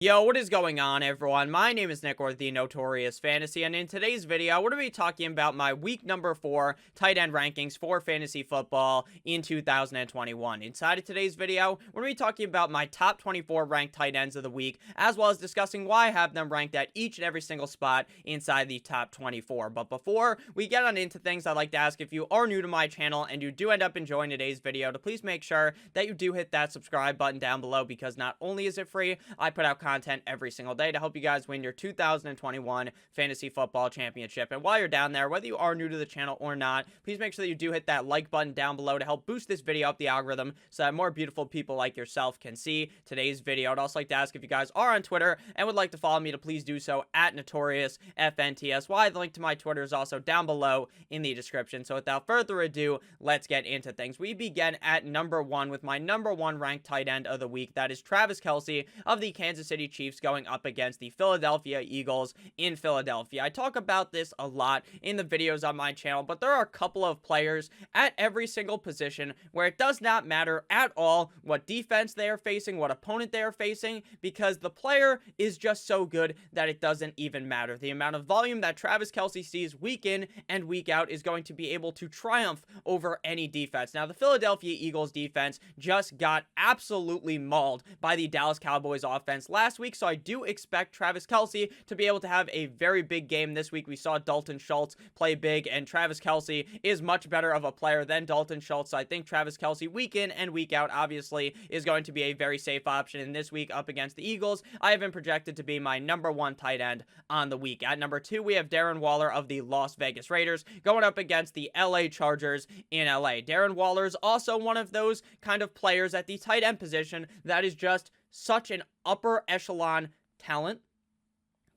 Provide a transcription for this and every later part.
Yo, what is going on, everyone? My name is Nick, or the Notorious Fantasy, and in today's video, we're going to be talking about my week number 4 tight end rankings for fantasy football in 2021. Inside of today's video, we're going to be talking about my top 24 ranked tight ends of the week, as well as discussing why I have them ranked at each and every single spot inside the top 24. But before we get on into things, I'd like to ask if you are new to my channel and you do end up enjoying today's video, to please make sure that you do hit that subscribe button down below, because not only is it free, I put out content every single day to help you guys win your 2021 fantasy football championship. And while you're down there, whether you are new to the channel or not, please make sure that you do hit that like button down below to help boost this video up the algorithm so that more beautiful people like yourself can see today's video. I'd also like to ask if you guys are on Twitter and would like to follow me, to please do so at NotoriousFNTSY. The link to my Twitter is also down below in the description. So without further ado, let's get into things. We begin at number 1 with my number 1 ranked tight end of the week. That is Travis Kelce of the Kansas City Chiefs, going up against the Philadelphia Eagles in Philadelphia. I talk about this a lot in the videos on my channel, but there are a couple of players at every single position where it does not matter at all what defense they are facing, what opponent they are facing, because the player is just so good that it doesn't even matter. The amount of volume that Travis Kelce sees week in and week out is going to be able to triumph over any defense. Now, the Philadelphia Eagles defense just got absolutely mauled by the Dallas Cowboys offense last week, so I do expect Travis Kelce to be able to have a very big game this week. We saw Dalton Schultz play big, and Travis Kelce is much better of a player than Dalton Schultz, so I think Travis Kelce week in and week out obviously is going to be a very safe option. And this week up against the Eagles, I have been projected to be my number 1 tight end on the week. At number 2, we have Darren Waller of the Las Vegas Raiders going up against the LA Chargers in LA. Darren Waller is also one of those kind of players at the tight end position that is just such an upper echelon talent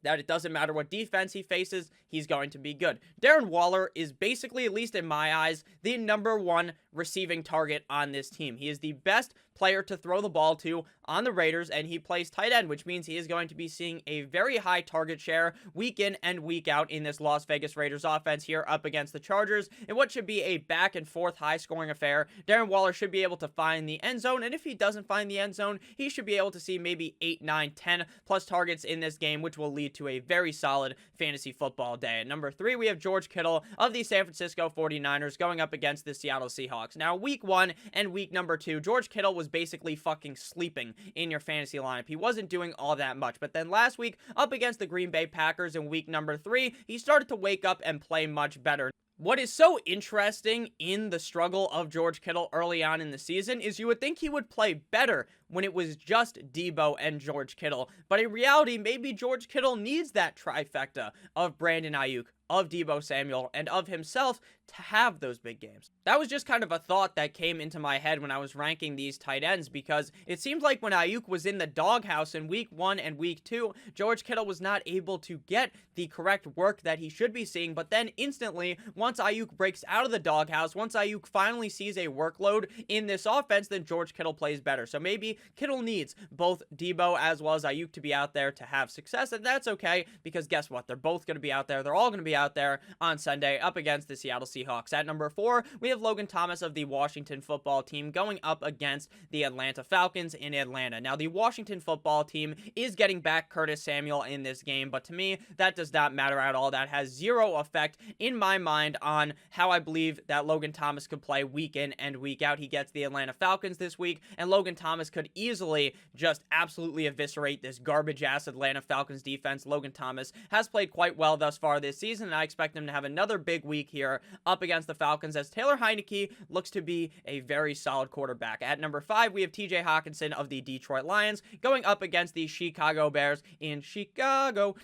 that it doesn't matter what defense he faces, he's going to be good. Darren Waller is basically, at least in my eyes, the number 1 receiving target on this team. He is the best player to throw the ball to on the Raiders, and he plays tight end, which means he is going to be seeing a very high target share week in and week out in this Las Vegas Raiders offense here up against the Chargers, in what should be a back and forth high scoring affair. Darren Waller should be able to find the end zone, and if he doesn't find the end zone, he should be able to see maybe 8, 9, 10 plus targets in this game, which will lead to a very solid fantasy football day. At number 3, we have George Kittle of the San Francisco 49ers going up against the Seattle Seahawks. Now, week 1 and week number 2, George Kittle was basically fucking sleeping in your fantasy lineup. He wasn't doing all that much, but then last week up against the Green Bay Packers in week number 3, he started to wake up and play much better. What is so interesting in the struggle of George Kittle early on in the season is you would think he would play better when it was just Debo and George Kittle, but in reality, maybe George Kittle needs that trifecta of Brandon Ayuk, of Debo Samuel, and of himself to have those big games. That was just kind of a thought that came into my head when I was ranking these tight ends, because it seems like when Ayuk was in the doghouse in week 1 and week 2, George Kittle was not able to get the correct work that he should be seeing, but then instantly, once Ayuk breaks out of the doghouse, once Ayuk finally sees a workload in this offense, then George Kittle plays better. So maybe Kittle needs both Debo as well as Ayuk to be out there to have success, and that's okay, because guess what? They're both going to be out there. They're all going to be out there on Sunday up against the Seattle Seahawks. At number 4, we have Logan Thomas of the Washington football team going up against the Atlanta Falcons in Atlanta. Now, the Washington football team is getting back Curtis Samuel in this game, but to me, that does not matter at all. That has zero effect in my mind on how I believe that Logan Thomas could play week in and week out. He gets the Atlanta Falcons this week, and Logan Thomas could easily just absolutely eviscerate this garbage-ass Atlanta Falcons defense. Logan Thomas has played quite well thus far this season, and I expect him to have another big week here up against the Falcons, as Taylor Heinicke looks to be a very solid quarterback. At number 5, we have TJ Hockenson of the Detroit Lions going up against the Chicago Bears in Chicago.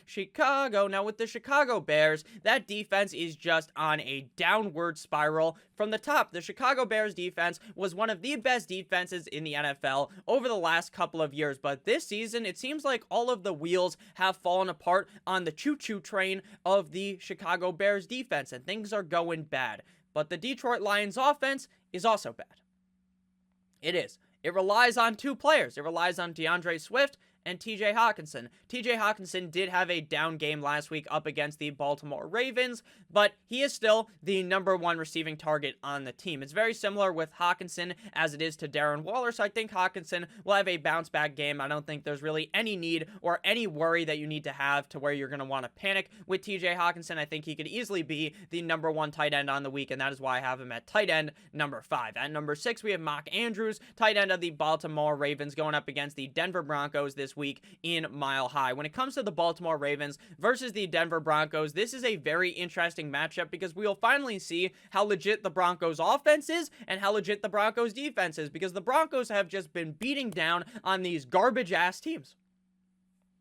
Now, with the Chicago Bears, that defense is just on a downward spiral from the top. The Chicago Bears defense was one of the best defenses in the NFL over the last couple of years, but this season, it seems like all of the wheels have fallen apart on the choo-choo train of the Chicago Bears defense, and things are going bad. But the Detroit Lions offense is also bad. It is. It relies on 2 players. It relies on DeAndre Swift and TJ Hockenson. TJ Hockenson did have a down game last week up against the Baltimore Ravens, but he is still the #1 receiving target on the team. It's very similar with Hockenson as it is to Darren Waller, so I think Hockenson will have a bounce back game. I don't think there's really any need or any worry that you need to have to where you're going to want to panic with TJ Hockenson. I think he could easily be the #1 tight end on the week, and that is why I have him at tight end number 5. At number 6, we have Mark Andrews, tight end of the Baltimore Ravens, going up against the Denver Broncos this week in Mile High. When it comes to the Baltimore Ravens versus the Denver Broncos, this is a very interesting matchup because we will finally see how legit the Broncos offense is and how legit the Broncos defense is, because the Broncos have just been beating down on these garbage ass teams.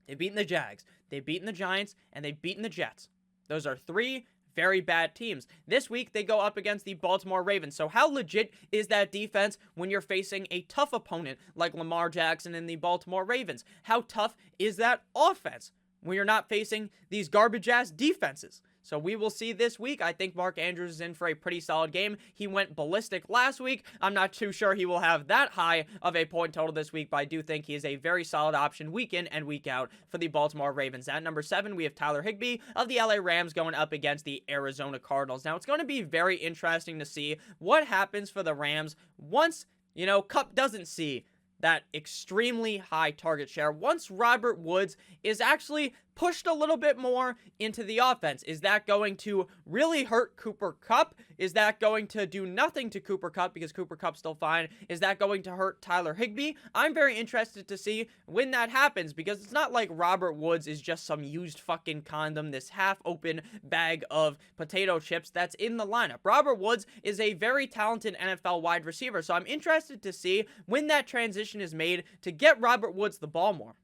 They've beaten the Jags, they've beaten the Giants, and they've beaten the Jets. Those are 3 very bad teams. This week, they go up against the Baltimore Ravens. So how legit is that defense when you're facing a tough opponent like Lamar Jackson and the Baltimore Ravens? How tough is that offense when you're not facing these garbage-ass defenses? So we will see this week. I think Mark Andrews is in for a pretty solid game. He went ballistic last week. I'm not too sure he will have that high of a point total this week, but I do think he is a very solid option week in and week out for the Baltimore Ravens. At number 7, we have Tyler Higbee of the LA Rams going up against the Arizona Cardinals. Now, it's going to be very interesting to see what happens for the Rams once, Kupp doesn't see that extremely high target share. Once Robert Woods is actually pushed a little bit more into the offense, is that going to really hurt Cooper Kupp? Is that going to do nothing to Cooper Kupp because Cooper Kupp's still fine? Is that going to hurt Tyler Higbee? I'm very interested to see when that happens, because it's not like Robert Woods is just some used fucking condom, this half-open bag of potato chips that's in the lineup. Robert Woods is a very talented NFL wide receiver, so I'm interested to see when that transition is made to get Robert Woods the ball more,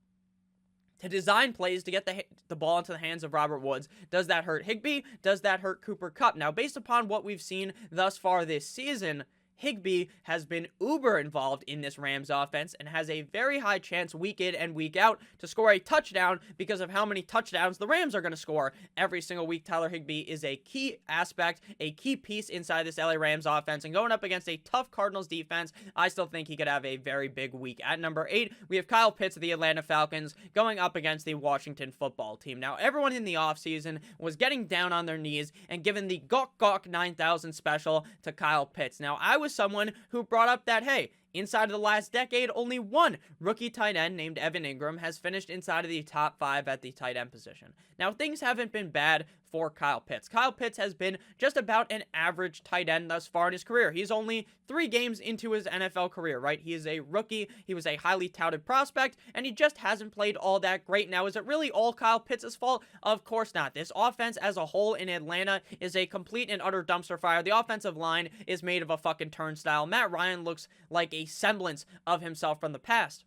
to design plays to get the ball into the hands of Robert Woods. Does that hurt Higbee? Does that hurt Cooper Kupp? Now, based upon what we've seen thus far this season, Higbee has been uber involved in this Rams offense and has a very high chance week in and week out to score a touchdown because of how many touchdowns the Rams are going to score every single week. Tyler Higbee is a key aspect, a key piece inside this LA Rams offense, and going up against a tough Cardinals defense, I still think he could have a very big week. At number 8, we have Kyle Pitts of the Atlanta Falcons going up against the Washington Football Team. Now, everyone in the offseason was getting down on their knees and giving the Gawk Gawk 9000 special to Kyle Pitts. Now, I was someone who brought up that, hey, inside of the last decade, only one rookie tight end named Evan Engram has finished inside of the top 5 at the tight end position. Now, things haven't been bad for Kyle Pitts. Kyle Pitts has been just about an average tight end thus far in his career. He's only 3 games into his NFL career, right? He is a rookie. He was a highly touted prospect, and he just hasn't played all that great. Now, is it really all Kyle Pitts' fault? Of course not. This offense as a whole in Atlanta is a complete and utter dumpster fire. The offensive line is made of a fucking turnstile. Matt Ryan looks like a semblance of himself from the past.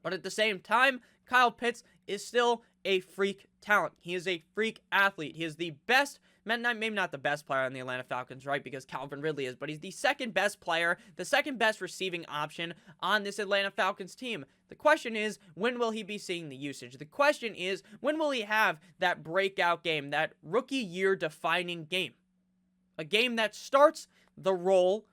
But at the same time, Kyle Pitts is still a freak talent. He is a freak athlete. He is the best, maybe not the best player on the Atlanta Falcons, right? Because Calvin Ridley is, but he's the second best player, the second best receiving option on this Atlanta Falcons team. The question is, when will he be seeing the usage? The question is, when will he have that breakout game, that rookie year defining game? A game that starts the role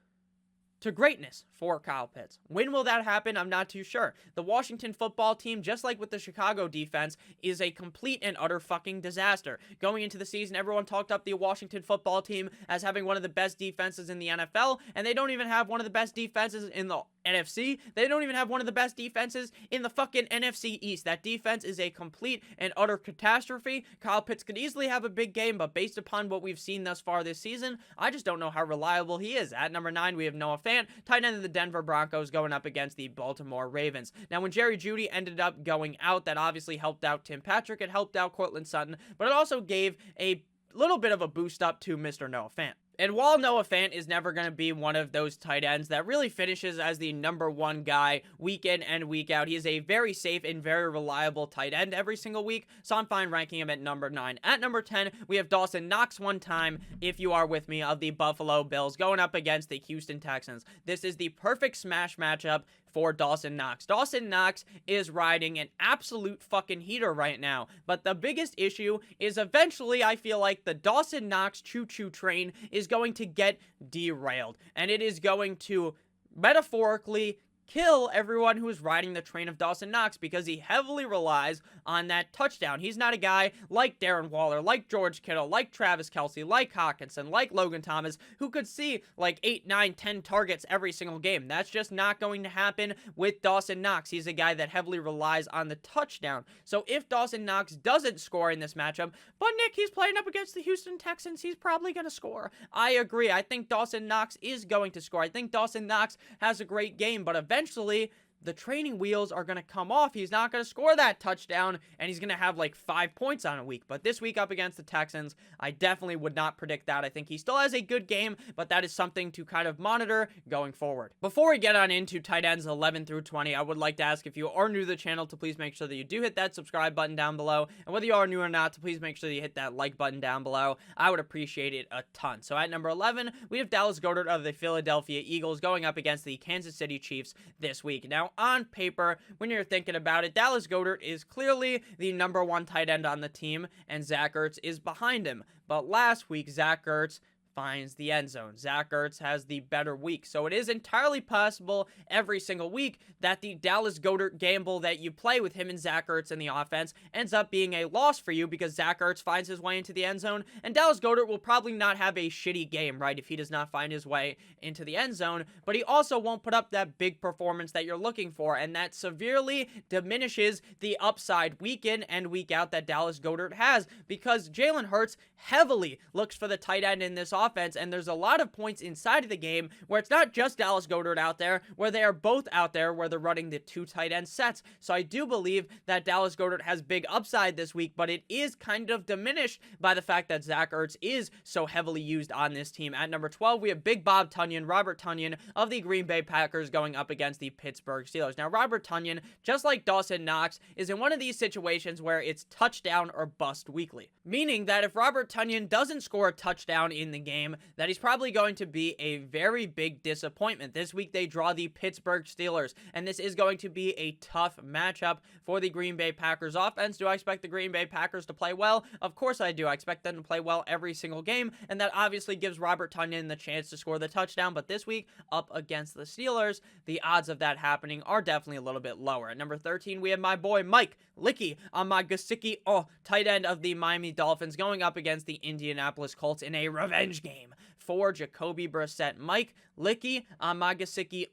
to greatness for Kyle Pitts. When will that happen? I'm not too sure. The Washington Football Team, just like with the Chicago defense, is a complete and utter fucking disaster. Going into the season, everyone talked up the Washington Football Team as having one of the best defenses in the NFL, and they don't even have one of the best defenses in the NFC. They don't even have one of the best defenses in the fucking NFC East. That defense is a complete and utter catastrophe. Kyle Pitts could easily have a big game, but based upon what we've seen thus far this season, I just don't know how reliable he is. At number 9, we have Noah Fant, tight end of the Denver Broncos, going up against the Baltimore Ravens. Now, when Jerry Jeudy ended up going out, that obviously helped out Tim Patrick. It helped out Courtland Sutton, but it also gave a little bit of a boost up to Mr. Noah Fant. And while Noah Fant is never going to be one of those tight ends that really finishes as the number 1 guy week in and week out, he is a very safe and very reliable tight end every single week, so I'm fine ranking him at number 9. At number 10, we have Dawson Knox, one time, if you are with me, of the Buffalo Bills, going up against the Houston Texans. This is the perfect smash matchup for Dawson Knox. Dawson Knox is riding an absolute fucking heater right now, but the biggest issue is eventually I feel like the Dawson Knox choo-choo train is going to get derailed, and it is going to metaphorically kill everyone who is riding the train of Dawson Knox because he heavily relies on that touchdown. He's not a guy like Darren Waller, like George Kittle, like Travis Kelce, like Hockenson, like Logan Thomas, who could see like 8, 9, 10 targets every single game. That's just not going to happen with Dawson Knox. He's a guy that heavily relies on the touchdown. So if Dawson Knox doesn't score in this matchup, but Nick, he's playing up against the Houston Texans, he's probably going to score. I agree. I think Dawson Knox is going to score. I think Dawson Knox has a great game, but eventually the training wheels are going to come off. He's not going to score that touchdown, and he's going to have like 5 points on a week. But this week up against the Texans, I definitely would not predict that. I think he still has a good game, but that is something to kind of monitor going forward. Before we get on into tight ends 11 through 20, I would like to ask if you are new to the channel to please make sure that you do hit that subscribe button down below. And whether you are new or not, to please make sure that you hit that like button down below. I would appreciate it a ton. So at number 11, we have Dallas Goedert of the Philadelphia Eagles going up against the Kansas City Chiefs this week. Now, on paper, when you're thinking about it, Dallas Goedert is clearly the number 1 tight end on the team, and Zach Ertz is behind him. But last week, Zach Ertz finds the end zone. Zach Ertz has the better week. So it is entirely possible every single week that the Dallas Goedert gamble that you play with him and Zach Ertz in the offense ends up being a loss for you because Zach Ertz finds his way into the end zone, and Dallas Goedert will probably not have a shitty game, right, if he does not find his way into the end zone, but he also won't put up that big performance that you're looking for, and that severely diminishes the upside week in and week out that Dallas Goedert has because Jalen Hurts heavily looks for the tight end in this offense, and there's a lot of points inside of the game where it's not just Dallas Goedert out there, where they are both out there where they're running the 2 tight end sets. So I do believe that Dallas Goedert has big upside this week, but it is kind of diminished by the fact that Zach Ertz is so heavily used on this team. At number 12, we have Big Bob Tonyan, Robert Tonyan of the Green Bay Packers going up against the Pittsburgh Steelers. Now, Robert Tonyan, just like Dawson Knox, is in one of these situations where it's touchdown or bust weekly, meaning that if Robert Tonyan doesn't score a touchdown in the game, that he's probably going to be a very big disappointment. This week they draw the Pittsburgh Steelers, and this is going to be a tough matchup for the Green Bay Packers offense. Do I expect the Green Bay Packers to play well? Of course I do. I expect them to play well every single game, and that obviously gives Robert Tonyan the chance to score the touchdown, but this week up against the Steelers, the odds of that happening are definitely a little bit lower. At number 13, we have my boy Mike Licky on my Gesicki, tight end of the Miami Dolphins going up against the Indianapolis Colts in a revenge game for Jacoby Brissett. Mike Licky on my Gesicki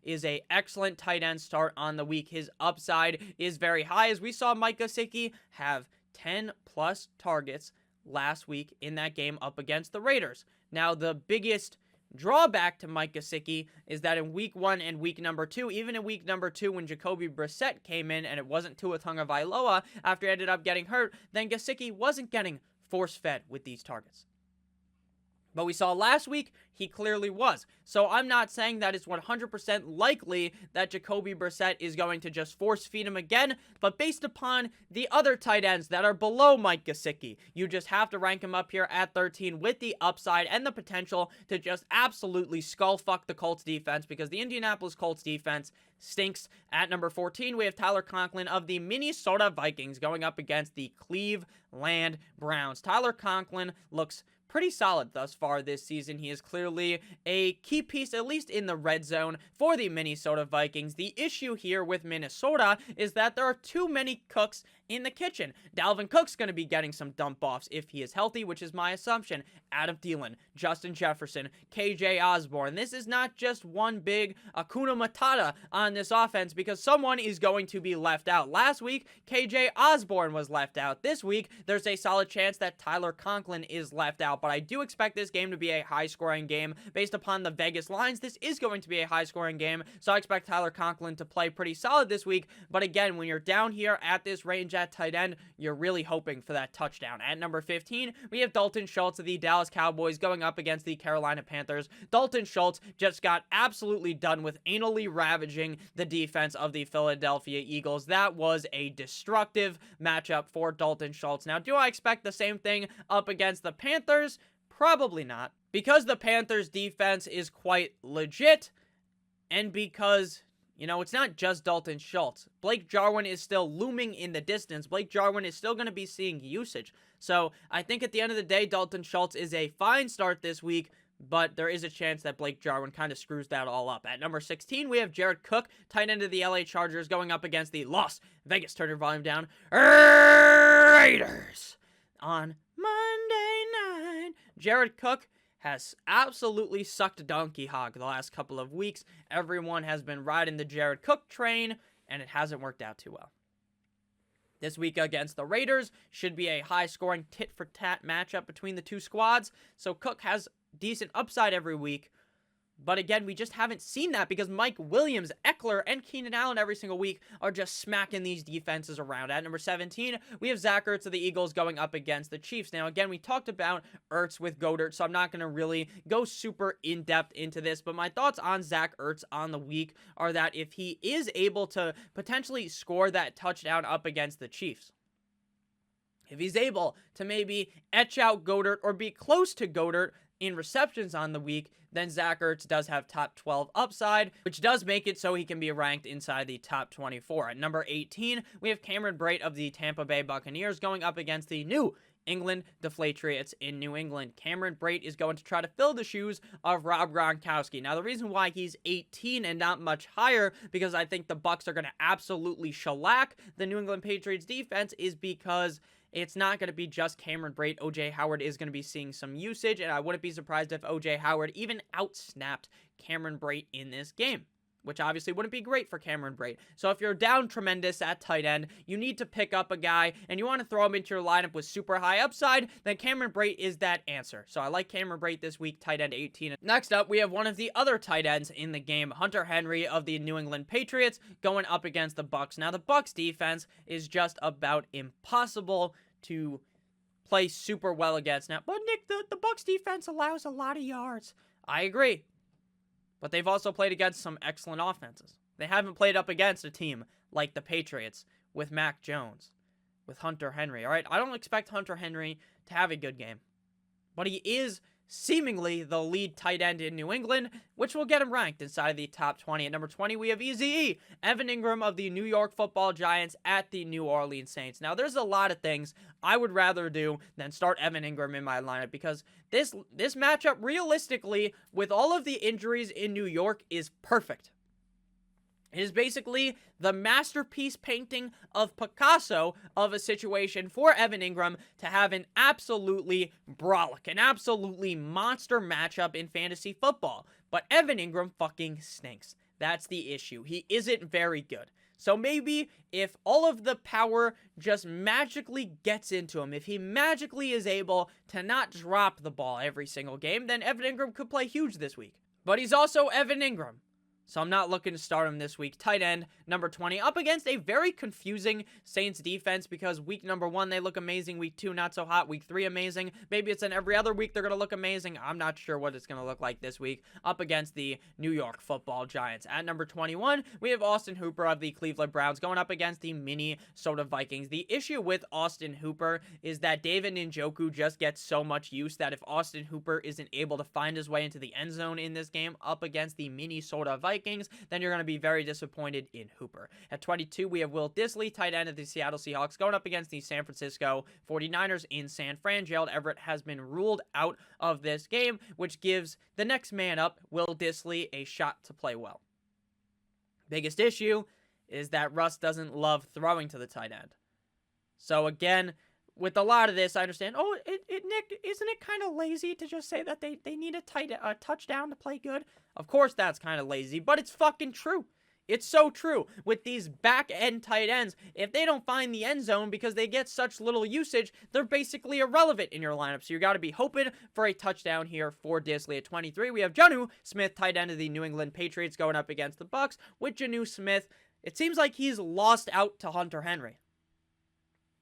is a excellent tight end start on the week. His upside is very high, as we saw Mike Gesicki have 10 plus targets last week in that game up against the Raiders. Now, the biggest drawback to Mike Gesicki is that in week 1 and week number 2, even in week number 2 when Jacoby Brissett came in and it wasn't Tua Tagovailoa after he ended up getting hurt, then Gesicki wasn't getting force-fed with these targets. But we saw last week, he clearly was. So I'm not saying that it's 100% likely that Jacoby Brissett is going to just force feed him again, but based upon the other tight ends that are below Mike Gesicki, you just have to rank him up here at 13 with the upside and the potential to just absolutely skull fuck the Colts defense, because the Indianapolis Colts defense stinks. At number 14, we have Tyler Conklin of the Minnesota Vikings going up against the Cleveland Browns. Tyler Conklin looks pretty solid thus far this season. He is clearly a key piece, at least in the red zone, for the Minnesota Vikings. The issue here with Minnesota is that there are too many cooks in the kitchen. Dalvin Cook's going to be getting some dump-offs if he is healthy, which is my assumption. Adam Thielen, Justin Jefferson, KJ Osborne. This is not just one big Hakuna Matata on this offense, because someone is going to be left out. Last week, KJ Osborne was left out. This week, there's a solid chance that Tyler Conklin is left out, but I do expect this game to be a high-scoring game. Based upon the Vegas lines, this is going to be a high-scoring game, so I expect Tyler Conklin to play pretty solid this week, but again, when you're down here at this range at tight end, you're really hoping for that touchdown. At number 15, we have Dalton Schultz of the Dallas Cowboys going up against the Carolina Panthers. Dalton Schultz just got absolutely done with anally ravaging the defense of the Philadelphia Eagles. That was a destructive matchup for Dalton Schultz. Now, do I expect the same thing up against the Panthers? Probably not, because the Panthers defense is quite legit, and because it's not just Dalton Schultz. Blake Jarwin is still looming in the distance. Blake Jarwin is still going to be seeing usage. So I think at the end of the day, Dalton Schultz is a fine start this week, but there is a chance that Blake Jarwin kind of screws that all up. At number 16, we have Jared Cook, tight end of the LA Chargers, going up against the Las Vegas, turn your volume down, Raiders. On Monday night, Jared Cook has absolutely sucked donkey hog the last couple of weeks. Everyone has been riding the Jared Cook train, and it hasn't worked out too well. This week against the Raiders should be a high-scoring tit-for-tat matchup between the two squads, so Cook has decent upside every week. But again, we just haven't seen that because Mike Williams, Eckler, and Keenan Allen every single week are just smacking these defenses around. At number 17, we have Zach Ertz of the Eagles going up against the Chiefs. Now, again, we talked about Ertz with Goedert, so I'm not going to really go super in-depth into this, but my thoughts on Zach Ertz on the week are that if he is able to potentially score that touchdown up against the Chiefs, if he's able to maybe etch out Goedert or be close to Goedert in receptions on the week, then Zach Ertz does have top 12 upside, which does make it so he can be ranked inside the top 24. At number 18, we have Cameron Brate of the Tampa Bay Buccaneers going up against the New England Deflatriots in New England. Cameron Brate is going to try to fill the shoes of Rob Gronkowski. Now, the reason why he's 18 and not much higher, because I think the Bucs are going to absolutely shellac the New England Patriots defense, is because it's not going to be just Cameron Brate. O.J. Howard is going to be seeing some usage, and I wouldn't be surprised if O.J. Howard even outsnapped Cameron Brate in this game, which obviously wouldn't be great for Cameron Brate. So if you're down tremendous at tight end, you need to pick up a guy, and you want to throw him into your lineup with super high upside, then Cameron Brate is that answer. So I like Cameron Brate this week, tight end 18. Next up, we have one of the other tight ends in the game, Hunter Henry of the New England Patriots, going up against the Bucs. Now, the Bucs defense is just about impossible to play super well against now. But Nick, the Bucs defense allows a lot of yards. I agree. But they've also played against some excellent offenses. They haven't played up against a team like the Patriots with Mac Jones, with Hunter Henry. All right, I don't expect Hunter Henry to have a good game, but he is seemingly the lead tight end in New England, which will get him ranked inside the top 20. At number 20, we have Easy Evan Engram of the New York Football Giants at the New Orleans Saints. Now, there's a lot of things I would rather do than start Evan Engram in my lineup, because this matchup, realistically, with all of the injuries in New York, is perfect. It is basically the masterpiece painting of Picasso of a situation for Evan Engram to have an absolutely brolic, an absolutely monster matchup in fantasy football. But Evan Engram fucking stinks. That's the issue. He isn't very good. So maybe if all of the power just magically gets into him, if he magically is able to not drop the ball every single game, then Evan Engram could play huge this week. But he's also Evan Engram, so I'm not looking to start him this week. Tight end, number 20, up against a very confusing Saints defense, because week number 1, they look amazing. Week 2, not so hot. Week 3, amazing. Maybe it's in every other week they're going to look amazing. I'm not sure what it's going to look like this week, up against the New York Football Giants. At number 21, we have Austin Hooper of the Cleveland Browns going up against the Minnesota Vikings. The issue with Austin Hooper is that David Njoku just gets so much use that if Austin Hooper isn't able to find his way into the end zone in this game up against the Minnesota Vikings, then you're going to be very disappointed in Hooper. At 22, we have Will Dissly, tight end of the Seattle Seahawks, going up against the San Francisco 49ers in San Fran. Gerald Everett has been ruled out of this game, which gives the next man up, Will Dissly, a shot to play well. Biggest issue is that Russ doesn't love throwing to the tight end. So again, with a lot of this, I understand, Nick, isn't it kind of lazy to just say that they need a touchdown to play good? Of course that's kind of lazy, but it's fucking true. It's so true. With these back-end tight ends, if they don't find the end zone because they get such little usage, they're basically irrelevant in your lineup. So you got to be hoping for a touchdown here for Dissly. At 23, we have Jonnu Smith, tight end of the New England Patriots, going up against the Bucs. With Jonnu Smith, it seems like he's lost out to Hunter Henry.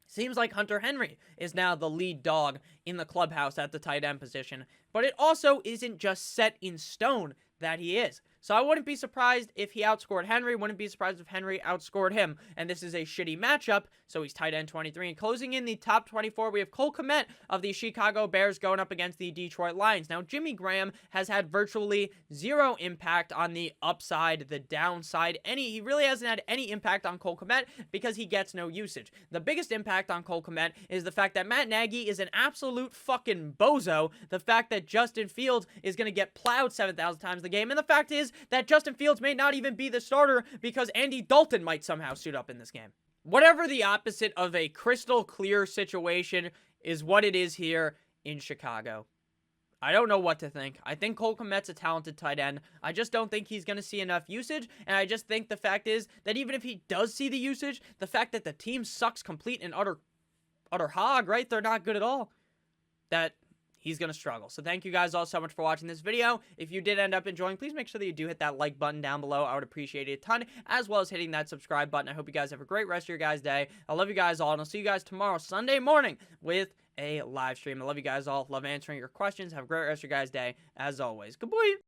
Seems like Hunter Henry is now the lead dog in the clubhouse at the tight end position, but it also isn't just set in stone that he is. So I wouldn't be surprised if he outscored Henry, wouldn't be surprised if Henry outscored him. And this is a shitty matchup, so he's tight end 23. And closing in the top 24, we have Cole Kmet of the Chicago Bears going up against the Detroit Lions. Now, Jimmy Graham has had virtually zero impact on the upside, the downside. He really hasn't had any impact on Cole Kmet because he gets no usage. The biggest impact on Cole Kmet is the fact that Matt Nagy is an absolute fucking bozo. The fact that Justin Fields is going to get plowed 7,000 times the game. And the fact is that Justin Fields may not even be the starter because Andy Dalton might somehow suit up in this game. Whatever the opposite of a crystal clear situation is what it is here in Chicago. I don't know what to think. I think Cole Kmet's a talented tight end. I just don't think he's going to see enough usage, and I just think the fact is that even if he does see the usage, the fact that the team sucks complete and utter hog, right? They're not good at all. That he's going to struggle. So thank you guys all so much for watching this video. If you did end up enjoying, please make sure that you do hit that like button down below. I would appreciate it a ton, as well as hitting that subscribe button. I hope you guys have a great rest of your guys' day. I love you guys all, and I'll see you guys tomorrow, Sunday morning, with a live stream. I love you guys all. Love answering your questions. Have a great rest of your guys' day, as always. Good boy.